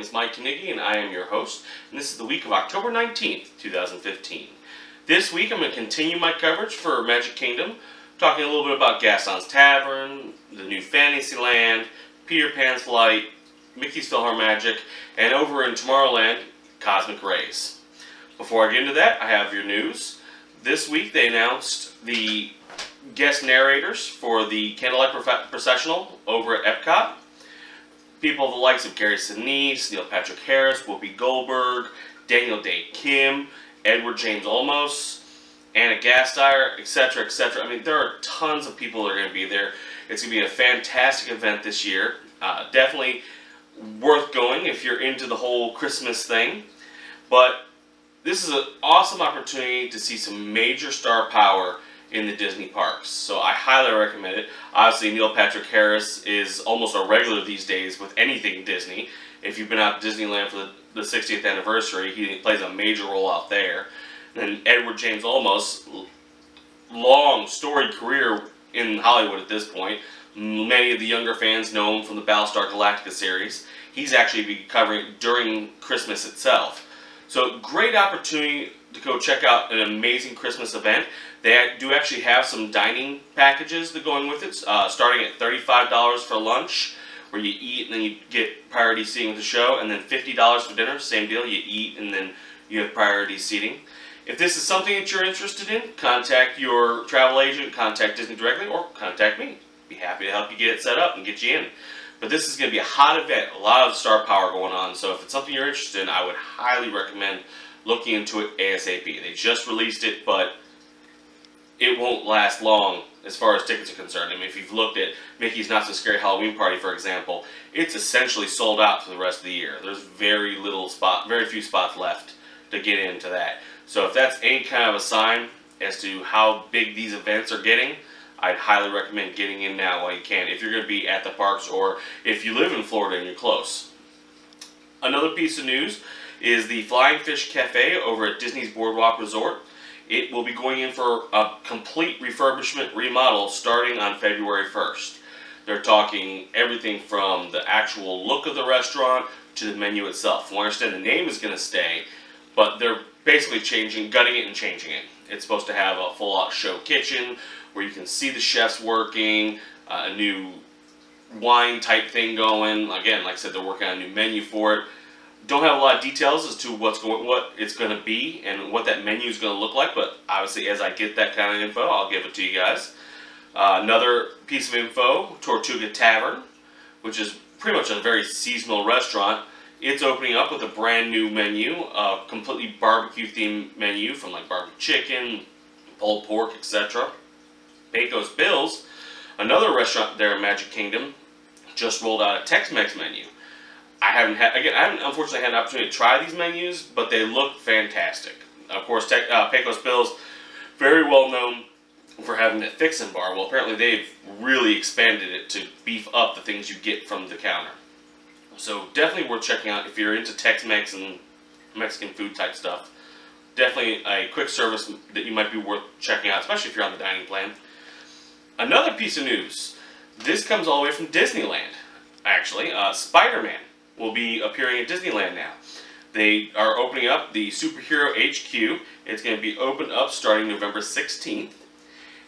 name is Mike Knigge and I am your host, and this is the week of October 19th, 2015. This week I'm going to continue my coverage for Magic Kingdom, talking a little bit about Gaston's Tavern, the new Fantasyland, Peter Pan's Flight, Mickey's PhilharMagic, and over in Tomorrowland, Cosmic Rays. Before I get into that, I have your news. This week they announced the guest narrators for the Candlelight Processional over at Epcot. People of the likes of Gary Sinise, Neil Patrick Harris, Whoopi Goldberg, Daniel Day Kim, Edward James Olmos, Anna Gasteyer, etc., etc. I mean, there are tons of people that are going to be there. It's going to be a fantastic event this year. Definitely worth going if you're into the whole Christmas thing. But this is an awesome opportunity to see some major star power in the Disney parks. So I highly recommend it. Obviously, Neil Patrick Harris is almost a regular these days with anything Disney. If you've been out to Disneyland for the 60th anniversary, he plays a major role out there. And Edward James Olmos, long storied career in Hollywood at this point. Many of the younger fans know him from the Battlestar Galactica series. He's actually be covering it during Christmas itself. So great opportunity to go check out an amazing Christmas event. They do actually have some dining packages that go in with it, starting at $35 for lunch, where you eat and then you get priority seating with the show, and then $50 for dinner, same deal, you eat and then you have priority seating. If this is something that you're interested in, contact your travel agent, contact Disney directly, or contact me. Be happy to help you get it set up and get you in. But this is going to be a hot event, a lot of star power going on, so if it's something you're interested in, I would highly recommend looking into it ASAP. They just released it, but it won't last long as far as tickets are concerned. I mean, if you've looked at Mickey's Not So Scary Halloween Party, for example, it's essentially sold out for the rest of the year. There's very few spots left to get into that. So if that's any kind of a sign as to how big these events are getting, I'd highly recommend getting in now while you can, if you're going to be at the parks or if you live in Florida and you're close. Another piece of news is the Flying Fish Cafe over at Disney's Boardwalk Resort. It will be going in for a complete refurbishment remodel starting on February 1st. They're talking everything from the actual look of the restaurant to the menu itself. From what I understand, the name is going to stay, but they're basically gutting it and changing it. It's supposed to have a full-out show kitchen where you can see the chefs working, a new wine type thing going. Again, like I said, they're working on a new menu for it. Don't have a lot of details as to what it's going to be and what that menu is going to look like, but obviously as I get that kind of info, I'll give it to you guys. Another piece of info, Tortuga Tavern, which is pretty much a very seasonal restaurant. It's opening up with a brand new menu, a completely barbecue themed menu from like barbecue chicken, pulled pork, etc. Pecos Bill's, another restaurant there in Magic Kingdom, just rolled out a Tex-Mex menu. I haven't unfortunately had an opportunity to try these menus, but they look fantastic. Of course, Pecos Bill's very well known for having that fixin' bar. Well, apparently they've really expanded it to beef up the things you get from the counter. So definitely worth checking out if you're into Tex-Mex and Mexican food type stuff. Definitely a quick service that you might be worth checking out, especially if you're on the dining plan. Another piece of news. This comes all the way from Disneyland, actually. Spider-Man will be appearing at Disneyland now. They are opening up the Superhero HQ. It's going to be opened up starting November 16th.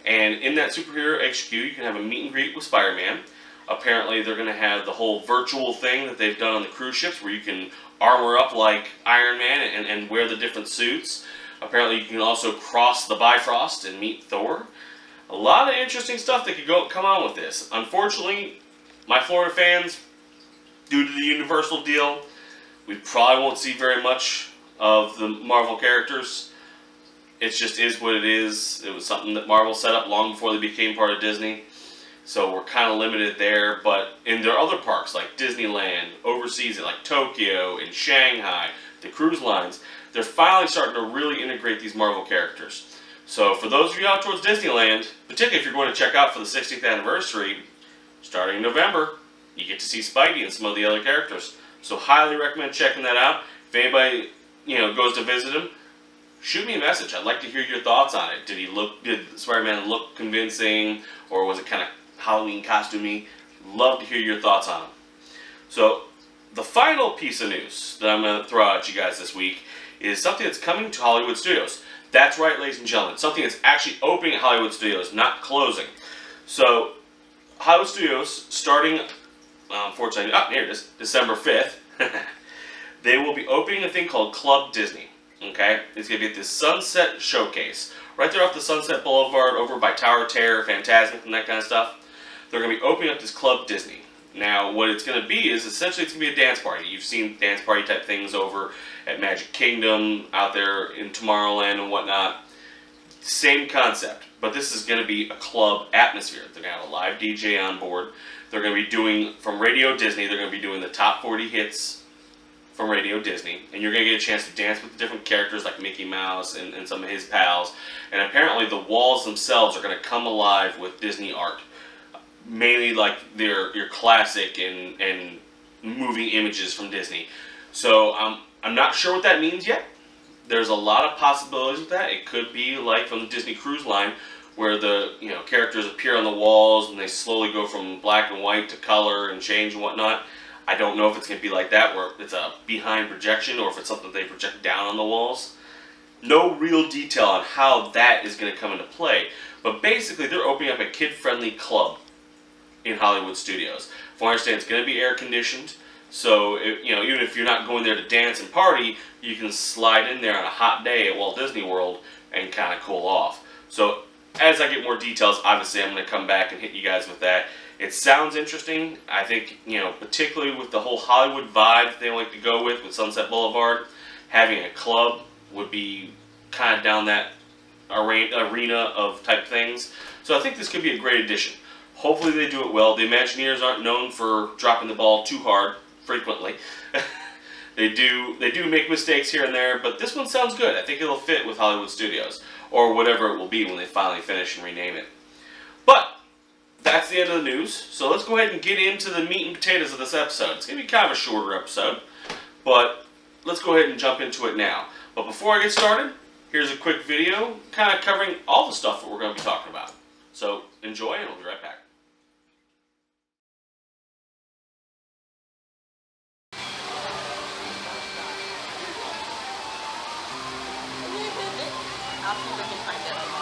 And in that Superhero HQ, you can have a meet and greet with Spider-Man. Apparently, they're going to have the whole virtual thing that they've done on the cruise ships where you can armor up like Iron Man and wear the different suits. Apparently, you can also cross the Bifrost and meet Thor. A lot of interesting stuff that could come on with this. Unfortunately, my Florida fans, due to the Universal deal, we probably won't see very much of the Marvel characters. It just is what it is. It was something that Marvel set up long before they became part of Disney. So we're kind of limited there. But in their other parks, like Disneyland, overseas, like Tokyo and Shanghai, the cruise lines, they're finally starting to really integrate these Marvel characters. So for those of you out towards Disneyland, particularly if you're going to check out for the 60th anniversary, starting in November, you get to see Spidey and some of the other characters. So highly recommend checking that out. If anybody goes to visit him, shoot me a message. I'd like to hear your thoughts on it. Did Spider-Man look convincing, or was it kind of Halloween costumey? Love to hear your thoughts on him. So the final piece of news that I'm going to throw at you guys this week is something that's coming to Hollywood Studios. That's right, ladies and gentlemen. Something that's actually opening at Hollywood Studios, not closing. So, Hollywood Studios, starting, unfortunately, here it is, December 5th, they will be opening a thing called Club Disney. Okay? It's going to be at this Sunset Showcase. Right there off the Sunset Boulevard, over by Tower of Terror, Fantasyland, and that kind of stuff. They're going to be opening up this Club Disney. Now, what it's going to be is, essentially, it's going to be a dance party. You've seen dance party type things over at Magic Kingdom, out there in Tomorrowland and whatnot. Same concept, but this is going to be a club atmosphere. They're going to have a live DJ on board. They're going to be doing, from Radio Disney, they're going to be doing the top 40 hits from Radio Disney. And you're going to get a chance to dance with the different characters like Mickey Mouse and some of his pals. And apparently the walls themselves are going to come alive with Disney art. Mainly like your classic and moving images from Disney. So I'm not sure what that means yet. There's a lot of possibilities with that. It could be like from the Disney Cruise Line, where the characters appear on the walls and they slowly go from black and white to color and change and whatnot. I don't know if it's going to be like that, where it's a behind projection, or if it's something they project down on the walls. No real detail on how that is going to come into play. But basically, they're opening up a kid-friendly club in Hollywood Studios. From what I understand, it's going to be air-conditioned. So, even if you're not going there to dance and party, you can slide in there on a hot day at Walt Disney World and kind of cool off. So, as I get more details, obviously I'm going to come back and hit you guys with that. It sounds interesting. I think, particularly with the whole Hollywood vibe that they like to go with Sunset Boulevard, having a club would be kind of down that arena of type things. So I think this could be a great addition. Hopefully they do it well. The Imagineers aren't known for dropping the ball too hard frequently. They do make mistakes here and there, but this one sounds good. I think it'll fit with Hollywood Studios, or whatever it will be when they finally finish and rename it. But that's the end of the news, so let's go ahead and get into the meat and potatoes of this episode. It's going to be kind of a shorter episode, but let's go ahead and jump into it now. But before I get started, here's a quick video kind of covering all the stuff that we're going to be talking about. So enjoy, and we'll be right back. I'll see if I can find it online.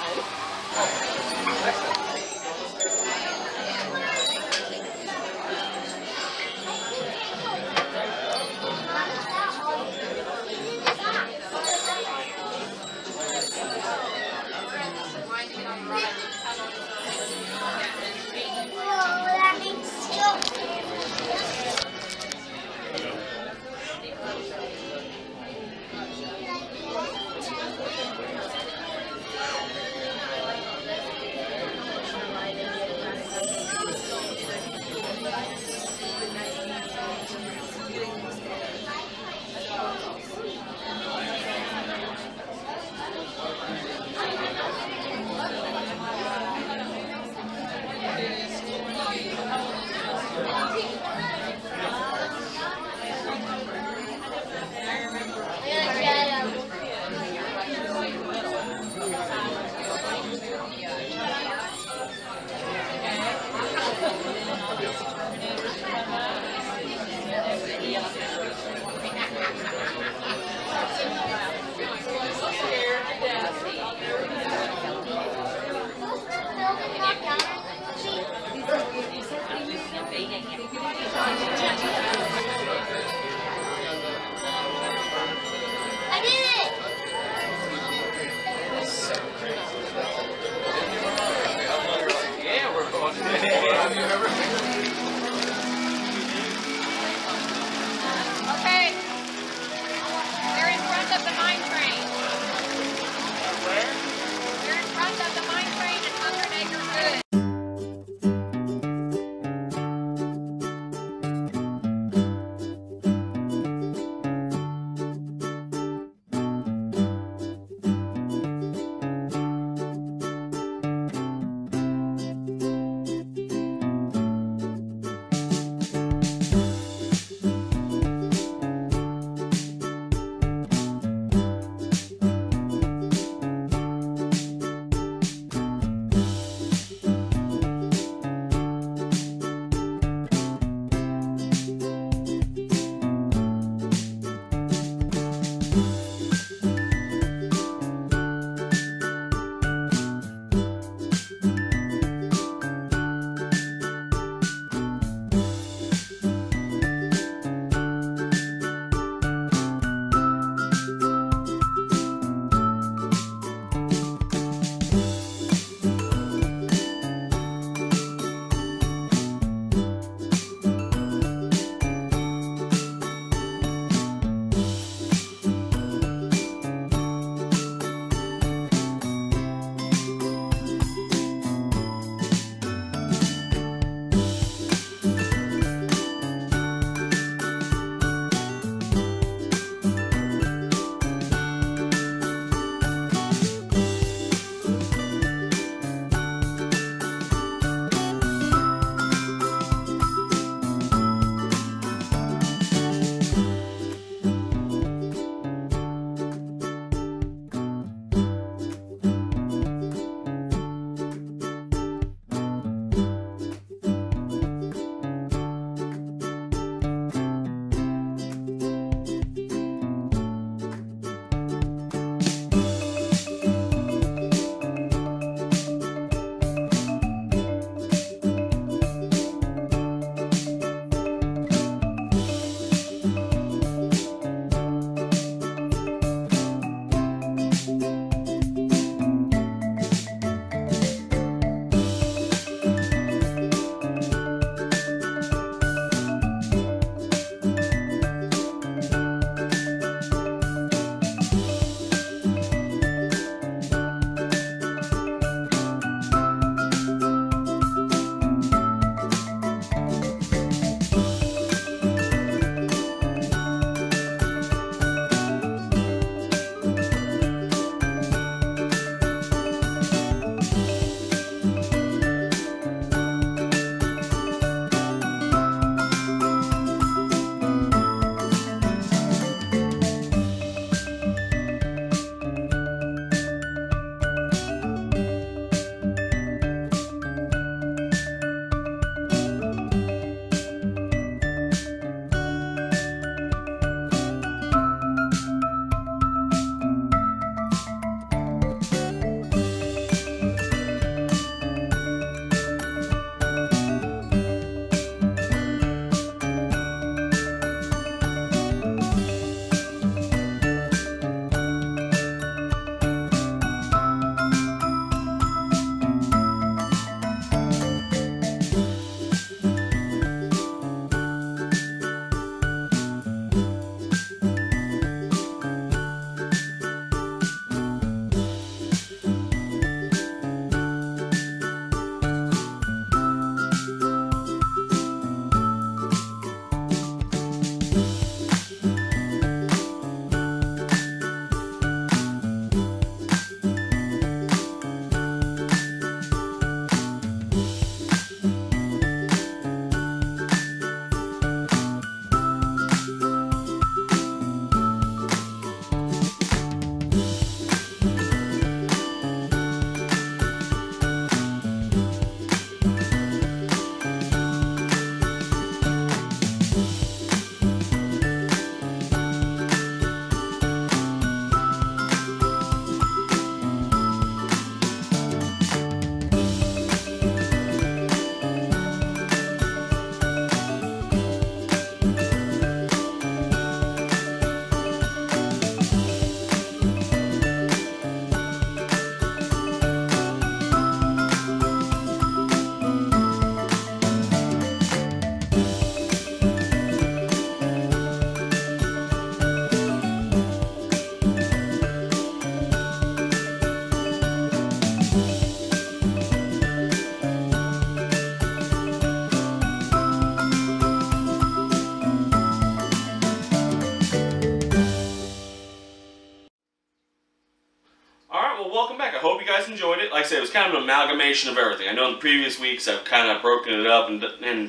Well, welcome back. I hope you guys enjoyed it. Like I said, it was kind of an amalgamation of everything. I know in the previous weeks I've kind of broken it up and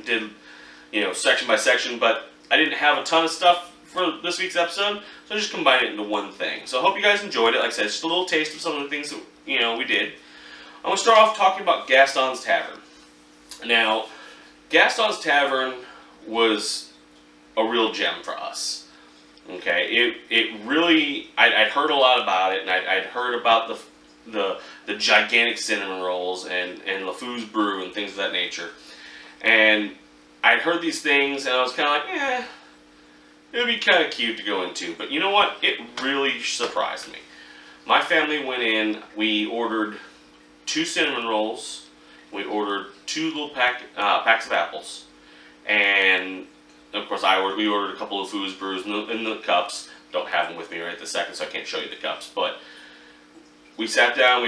did, you know, section by section, but I didn't have a ton of stuff for this week's episode, so I just combined it into one thing. So I hope you guys enjoyed it. Like I said, it's just a little taste of some of the things that, you know, we did. I'm going to start off talking about Gaston's Tavern. Now, Gaston's Tavern was a real gem for us. Okay, it really, I'd heard a lot about it, and I'd heard about the gigantic cinnamon rolls and LeFou's brew and things of that nature. And I'd heard these things, and I was kind of like, eh, it would be kind of cute to go into. But you know what? It really surprised me. My family went in, we ordered 2 cinnamon rolls, we ordered 2 little packs of apples, and of course we ordered a couple of LeFou's brews in the cups. Don't have them with me right this second, so I can't show you the cups. But we sat down,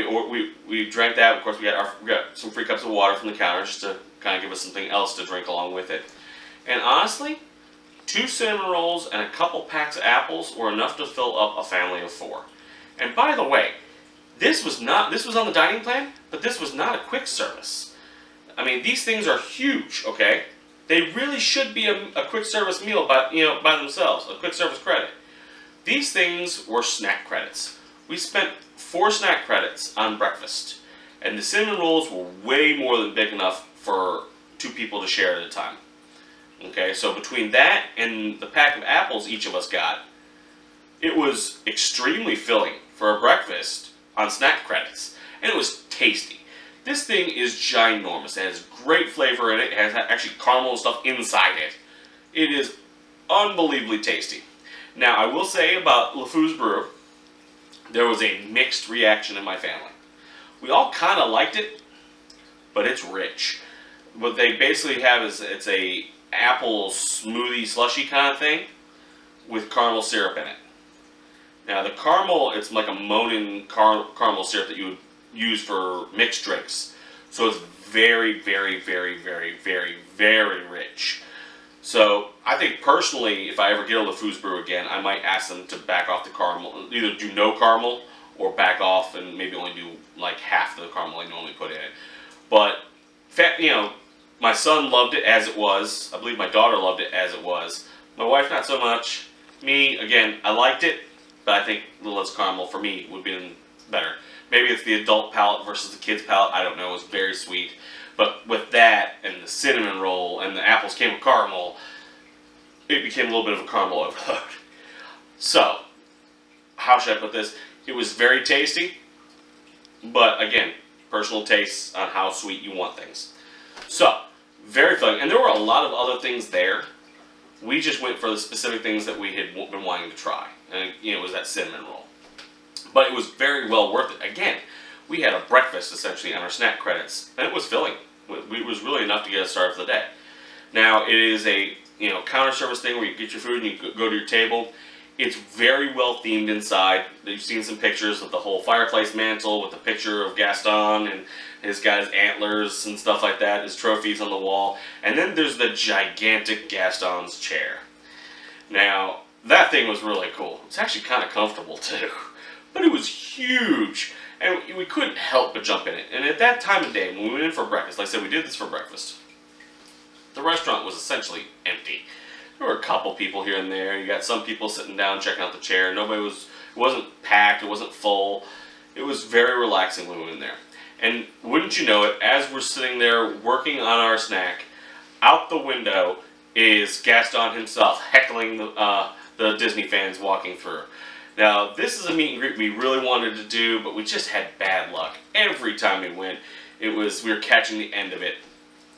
we drank that. Of course, we got some free cups of water from the counter just to kind of give us something else to drink along with it. And honestly, 2 cinnamon rolls and a couple packs of apples were enough to fill up a family of 4. And by the way, this was on the dining plan, but this was not a quick service. I mean, these things are huge, okay? They really should be a quick service meal by themselves, a quick service credit. These things were snack credits. We spent 4 snack credits on breakfast, and the cinnamon rolls were way more than big enough for 2 people to share at a time. Okay, so between that and the pack of apples each of us got, it was extremely filling for a breakfast on snack credits, and it was tasty. This thing is ginormous. It has great flavor in it. It has actually caramel and stuff inside it. It is unbelievably tasty. Now, I will say about LeFou's brew, there was a mixed reaction in my family. We all kind of liked it, but it's rich. What they basically have is it's a apple smoothie slushy kind of thing with caramel syrup in it. Now, the caramel, it's like a Monin caramel syrup that you would use for mixed drinks. So it's very, very, very, very, very, very rich. So I think personally, if I ever get a LeFou's brew again, I might ask them to back off the caramel, either do no caramel or back off and maybe only do like half the caramel I normally put in it. But, you know, my son loved it as it was. I believe my daughter loved it as it was. My wife, not so much. Me, again, I liked it, but I think a little less caramel for me would be better. Maybe it's the adult palate versus the kid's palate. I don't know. It was very sweet. But with that and the cinnamon roll and the apples came with caramel, it became a little bit of a caramel overload. So, how should I put this? It was very tasty, but again, personal tastes on how sweet you want things. So, very filling. And there were a lot of other things there. We just went for the specific things that we had been wanting to try. And, you know, it was that cinnamon roll. But it was very well worth it. Again, we had a breakfast essentially on our snack credits, and it was filling. It was really enough to get us started for the day. Now, it is a counter service thing where you get your food and you go to your table. It's very well themed inside. You've seen some pictures of the whole fireplace mantle with the picture of Gaston and his guy's antlers and stuff like that, his trophies on the wall. And then there's the gigantic Gaston's chair. Now, that thing was really cool. It's actually kind of comfortable too. But it was huge, and we couldn't help but jump in it. And at that time of day, when we went in for breakfast, like I said, we did this for breakfast, the restaurant was essentially empty. There were a couple people here and there. You got some people sitting down checking out the chair. It wasn't packed, it wasn't full. It was very relaxing when we went in there. And wouldn't you know it, as we're sitting there working on our snack, out the window is Gaston himself heckling the Disney fans walking through. Now, this is a meet and greet we really wanted to do, but we just had bad luck. Every time we went, we were catching the end of it,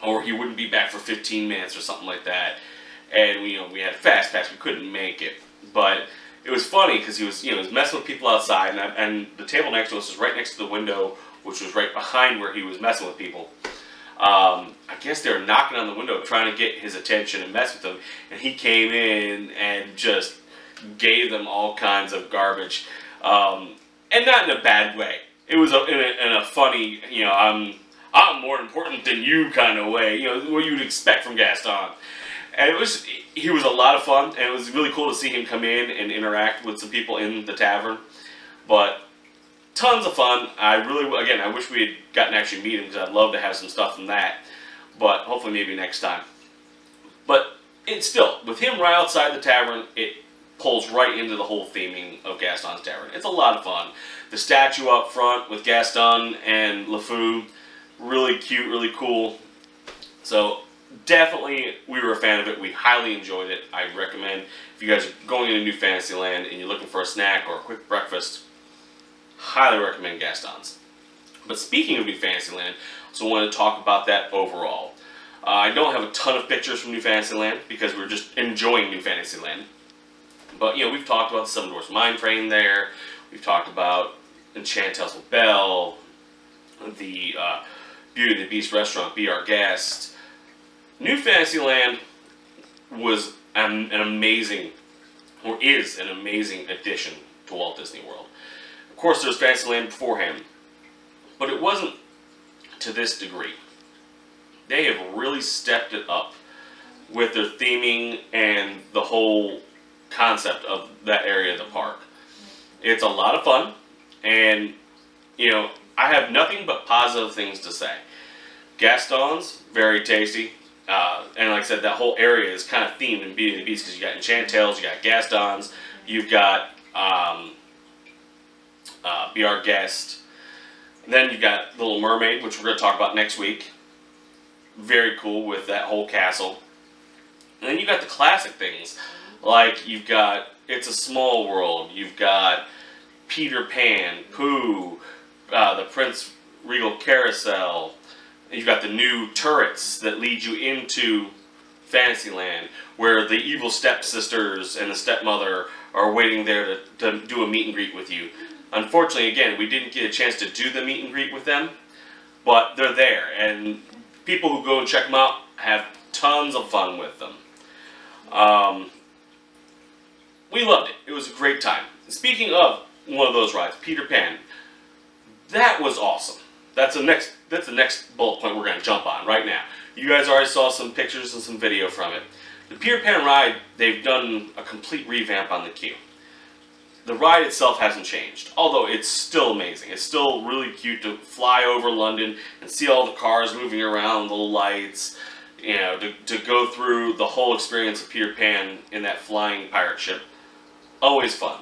or he wouldn't be back for 15 minutes or something like that. And we had a fast pass, we couldn't make it. But it was funny because he was messing with people outside, and the table next to us was right next to the window, which was right behind where he was messing with people. I guess they were knocking on the window trying to get his attention and mess with him, and he came in and just gave them all kinds of garbage, and not in a bad way. It was in a funny, I'm more important than you kind of way, what you would expect from Gaston. And he was a lot of fun, and it was really cool to see him come in and interact with some people in the tavern. But tons of fun. I wish we had gotten to actually meet him because I'd love to have some stuff from that. But hopefully maybe next time. But it's still, with him right outside the tavern, it pulls right into the whole theming of Gaston's Tavern. It's a lot of fun. The statue up front with Gaston and LeFou, really cute, really cool. So definitely we were a fan of it. We highly enjoyed it. I recommend if you guys are going into New Fantasyland and you're looking for a snack or a quick breakfast, highly recommend Gaston's. But speaking of New Fantasyland, I also want to talk about that overall. I don't have a ton of pictures from New Fantasyland because we're just enjoying New Fantasyland. But, you know, we've talked about the Seven Dwarfs Mine Train there. We've talked about Enchantel's Belle, the Beauty and the Beast restaurant, Be Our Guest. New Fantasyland was an amazing, or is an amazing addition to Walt Disney World. Of course, there was Fantasyland beforehand, but it wasn't to this degree. They have really stepped it up with their theming and the whole concept of that area of the park. It's a lot of fun, and you know, I have nothing but positive things to say. Gaston's very tasty, and like I said, that whole area is kind of themed in Beauty and the Beast because you got Enchantel's, you got Gaston's, you've got Be Our Guest, and then you've got The Little Mermaid, which we're going to talk about next week. Very cool with that whole castle. And then you got the classic things, like you've got It's a Small World, you've got Peter Pan, Pooh, the Prince Regal Carousel, you've got the new turrets that lead you into Fantasyland, where the evil stepsisters and the stepmother are waiting there to do a meet and greet with you. Unfortunately, again, we didn't get a chance to do the meet and greet with them, but they're there, and people who go and check them out have tons of fun with them. We loved it. It was a great time. Speaking of one of those rides, Peter Pan, that was awesome. That's the next bullet point we're going to jump on right now. You guys already saw some pictures and some video from it. The Peter Pan ride, they've done a complete revamp on the queue. The ride itself hasn't changed, although it's still amazing. It's still really cute to fly over London and see all the cars moving around, little lights, you know, to go through the whole experience of Peter Pan in that flying pirate ship. Always fun.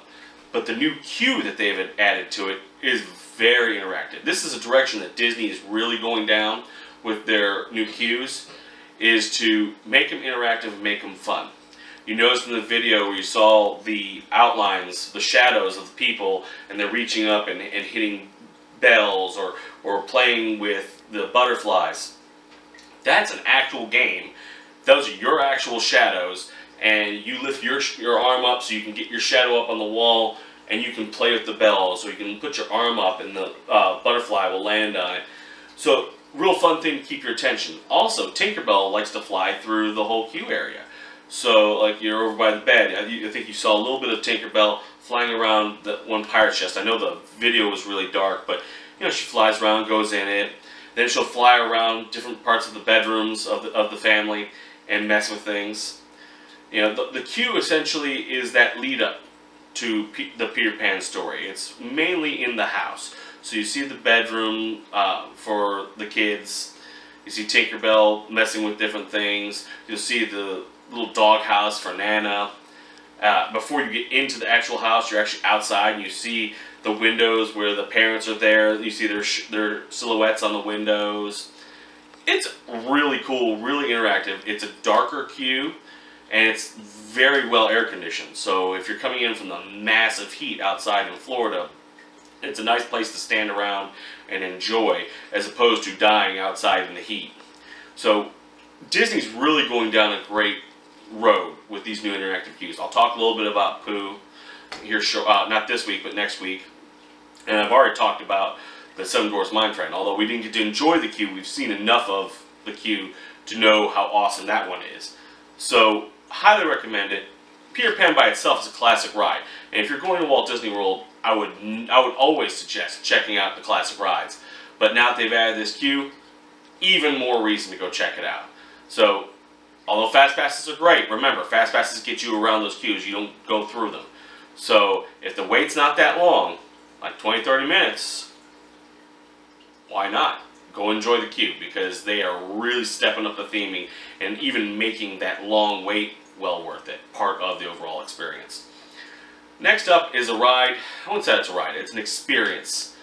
But the new queue that they've added to it is very interactive. This is a direction that Disney is really going down with their new queues, is to make them interactive and make them fun. You noticed in the video where you saw the outlines, the shadows of the people, and they're reaching up and hitting bells or playing with the butterflies. That's an actual game. Those are your actual shadows, and you lift your arm up so you can get your shadow up on the wall, and you can play with the bells, or you can put your arm up and the butterfly will land on it. So, real fun thing to keep your attention. Also, Tinkerbell likes to fly through the whole queue area. So, like, you're over by the bed, I think you saw a little bit of Tinkerbell flying around the one pirate chest. I know the video was really dark, but, you know, she flies around, goes in it. Then she'll fly around different parts of the bedrooms of the family and mess with things. You know, the queue essentially is that lead up to the Peter Pan story. It's mainly in the house. So you see the bedroom for the kids. You see Tinkerbell messing with different things. You'll see the little dog house for Nana. Before you get into the actual house, you're actually outside and you see the windows where the parents are there. You see their silhouettes on the windows. It's really cool, really interactive. It's a darker queue, and it's very well air conditioned. So if you're coming in from the massive heat outside in Florida, it's a nice place to stand around and enjoy, as opposed to dying outside in the heat. So Disney's really going down a great road with these new interactive queues. I'll talk a little bit about Pooh here, not this week, but next week. And I've already talked about the Seven Dwarfs Mine Train. Although we didn't get to enjoy the queue, we've seen enough of the queue to know how awesome that one is. So, highly recommend it. Peter Pan by itself is a classic ride. And if you're going to Walt Disney World, I would always suggest checking out the classic rides. But now that they've added this queue, even more reason to go check it out. So, although Fast Passes are great, remember, Fast Passes get you around those queues. You don't go through them. So, if the wait's not that long, like 20-30 minutes, why not? Go enjoy the queue, because they are really stepping up the theming and even making that long wait well worth it, part of the overall experience. Next up is a ride. I wouldn't say it's a ride, it's an experience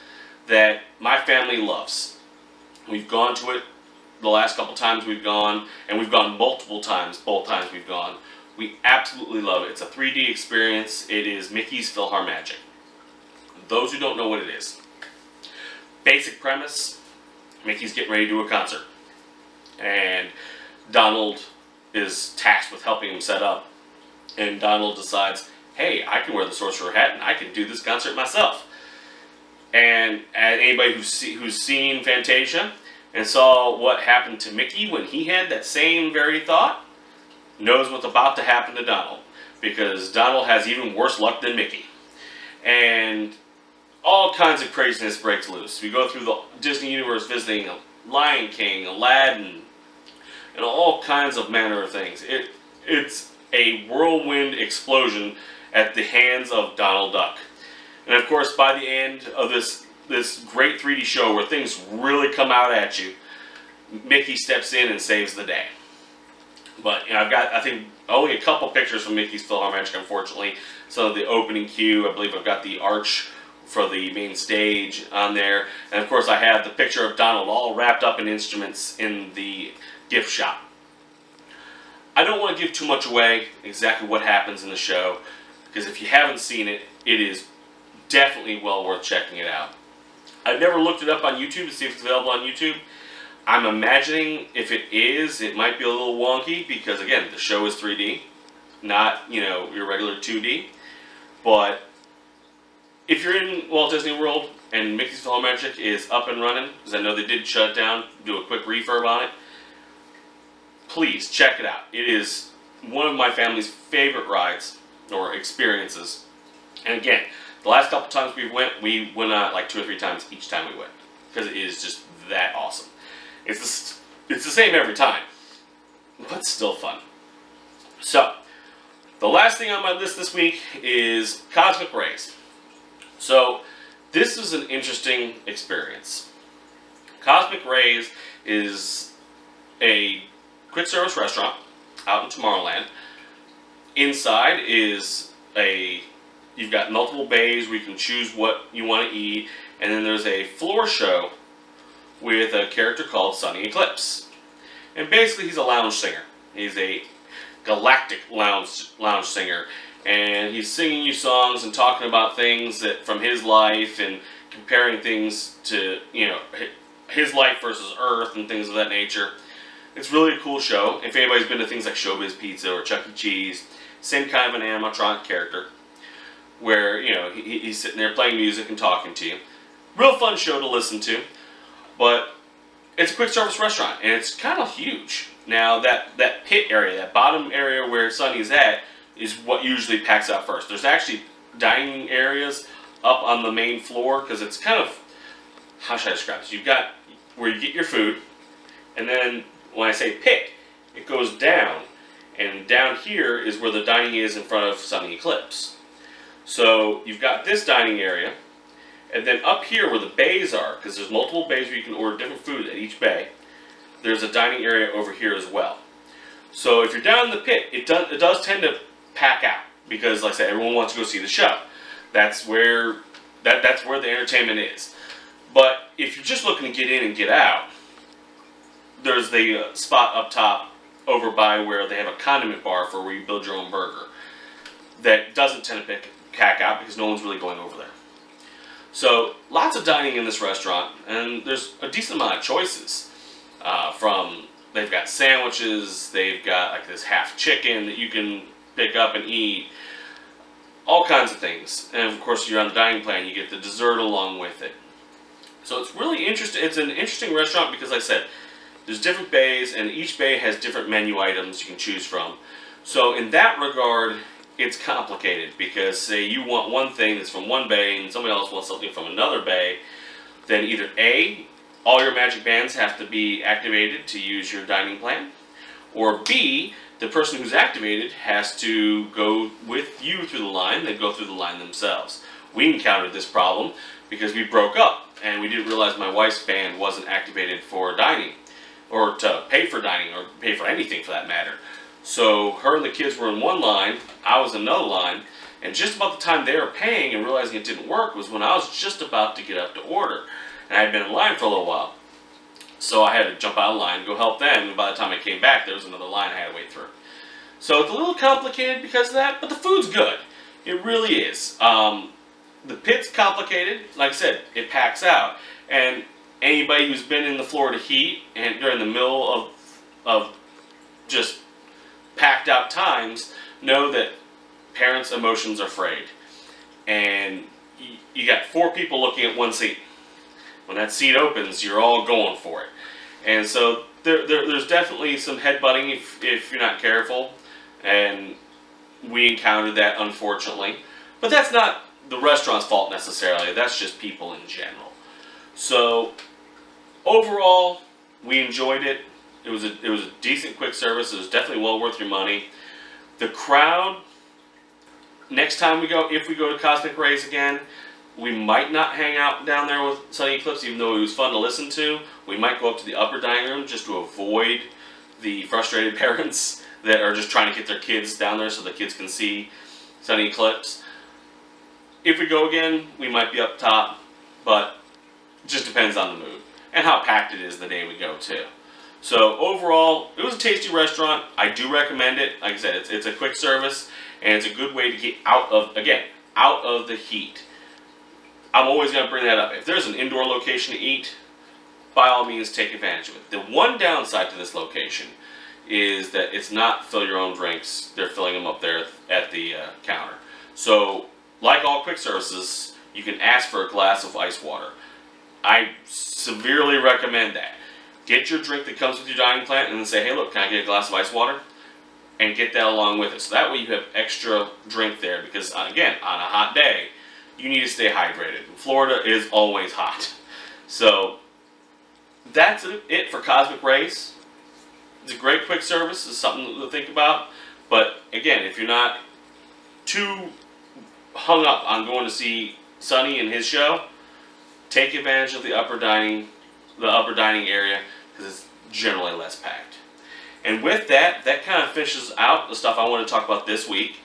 that my family loves. We've gone to it the last couple times we've gone, and we've gone multiple times, both times we've gone. We absolutely love it. It's a 3D experience. It is Mickey's PhilharMagic. Those who don't know what it is, basic premise, Mickey's getting ready to do a concert, and Donald is tasked with helping him set up, and Donald decides, hey, I can wear the sorcerer hat and I can do this concert myself. And anybody who's seen Fantasia and saw what happened to Mickey when he had that same very thought knows what's about to happen to Donald, because Donald has even worse luck than Mickey. And all kinds of craziness breaks loose. We go through the Disney universe visiting Lion King, Aladdin, and all kinds of manner of things. It's a whirlwind explosion at the hands of Donald Duck. And of course, by the end of this great 3D show where things really come out at you, Mickey steps in and saves the day. But you know, I've got, I think, only a couple pictures from Mickey's PhilharMagic, unfortunately. So the opening queue, I believe I've got the arch for the main stage on there. And of course I have the picture of Donald all wrapped up in instruments in the gift shop. I don't want to give too much away exactly what happens in the show, because if you haven't seen it, it is definitely well worth checking it out. I've never looked it up on YouTube to see if it's available on YouTube. I'm imagining if it is, it might be a little wonky, because again, the show is 3D, not, you know, your regular 2D. But if you're in Walt Disney World and Mickey's PhilharMagic is up and running, because I know they did shut it down, do a quick refurb on it, please check it out. It is one of my family's favorite rides or experiences. And again, the last couple times we went on like 2 or 3 times each time we went, because it is just that awesome. It's the same every time, but still fun. So, the last thing on my list this week is Cosmic Rays. So, this is an interesting experience. Cosmic Rays is a quick service restaurant out in Tomorrowland. Inside is you've got multiple bays where you can choose what you want to eat, and then there's a floor show with a character called Sunny Eclipse. And basically he's a lounge singer. He's a galactic lounge singer, and he's singing you songs and talking about things that from his life and comparing things to, you know, his life versus Earth and things of that nature. It's really a cool show. If anybody's been to things like Showbiz Pizza or Chuck E. Cheese, same kind of an animatronic character where, you know, he's sitting there playing music and talking to you. Real fun show to listen to, but it's a quick service restaurant and it's kind of huge. Now that pit area, that bottom area where Sunny's at, is what usually packs out first. There's actually dining areas up on the main floor, because it's kind of, how should I describe this? You've got where you get your food, and then when I say pit, it goes down, and down here is where the dining is in front of Sunny Eclipse. So you've got this dining area, and then up here where the bays are, because there's multiple bays where you can order different food at each bay, there's a dining area over here as well. So if you're down in the pit, it does tend to pack out, because like I said, everyone wants to go see the show. That's where that's where the entertainment is. But if you're just looking to get in and get out, there's the spot up top over by where they have a condiment bar for where you build your own burger. That doesn't tend to pack out because no one's really going over there. So lots of dining in this restaurant, and there's a decent amount of choices. They've got sandwiches, they've got like this half chicken that you can pick up and eat, all kinds of things. And of course, you're on the dining plan, you get the dessert along with it. So it's really interesting. It's an interesting restaurant because, like I said, there's different bays, and each bay has different menu items you can choose from. So in that regard, it's complicated, because say you want one thing that's from one bay and somebody else wants something from another bay, then either A, all your magic bands have to be activated to use your dining plan, or B, the person who's activated has to go with you through the line, then go through the line themselves. we encountered this problem because we broke up and we didn't realize my wife's band wasn't activated for dining, or to pay for dining, or pay for anything for that matter. So her and the kids were in one line, I was in another line, and just about the time they were paying and realizing it didn't work was when I was just about to get up to order. And I had been in line for a little while. So I had to jump out of line, go help them, and by the time I came back, there was another line I had to wait through. So it's a little complicated because of that, but the food's good. It really is. The pit's complicated. Like I said, it packs out. And anybody who's been in the Florida heat and during the middle of just packed out times know that parents' emotions are frayed. And you got 4 people looking at one seat. When that seat opens, you're all going for it. And so there's definitely some headbutting if you're not careful. And we encountered that, unfortunately. But that's not the restaurant's fault necessarily. That's just people in general. So overall, we enjoyed it. It was a decent quick service. It was definitely well worth your money. The crowd, next time we go, if we go to Cosmic Rays again, we might not hang out down there with Sunny Eclipse, even though it was fun to listen to. We might go up to the upper dining room just to avoid the frustrated parents that are just trying to get their kids down there so the kids can see Sunny Eclipse. If we go again, we might be up top, but it just depends on the mood and how packed it is the day we go too. So overall, it was a tasty restaurant. I do recommend it. Like I said, it's a quick service and it's a good way to get out of the heat. I'm always going to bring that up. If there's an indoor location to eat, by all means take advantage of it. The one downside to this location is that it's not fill your own drinks. They're filling them up there at the counter. So, like all quick services, you can ask for a glass of ice water. I severely recommend that. Get your drink that comes with your dining plan and then say, hey look, can I get a glass of ice water? And get that along with it. So that way you have extra drink there because, again, on a hot day, you need to stay hydrated. Florida is always hot. So that's it for Cosmic Rays. It's a great quick service. It's something to think about. But again, if you're not too hung up on going to see Sonny and his show, take advantage of the upper dining area because it's generally less packed. And with that, that kind of finishes out the stuff I want to talk about this week.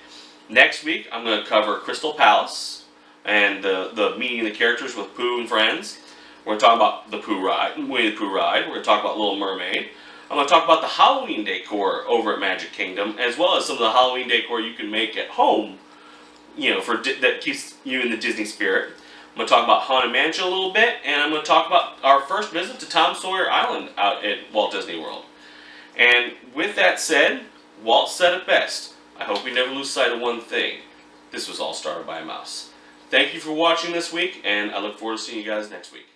Next week, I'm going to cover Crystal Palace and the meeting the characters with Pooh and friends. We're going to talk about the Pooh ride, Winnie the Pooh ride. We're going to talk about Little Mermaid. I'm going to talk about the Halloween decor over at Magic Kingdom, as well as some of the Halloween decor you can make at home, you know, that keeps you in the Disney spirit. I'm going to talk about Haunted Mansion a little bit, and I'm going to talk about our first visit to Tom Sawyer Island out at Walt Disney World. And with that said, Walt said it best. I hope we never lose sight of one thing. This was all started by a mouse. Thank you for watching this week, and I look forward to seeing you guys next week.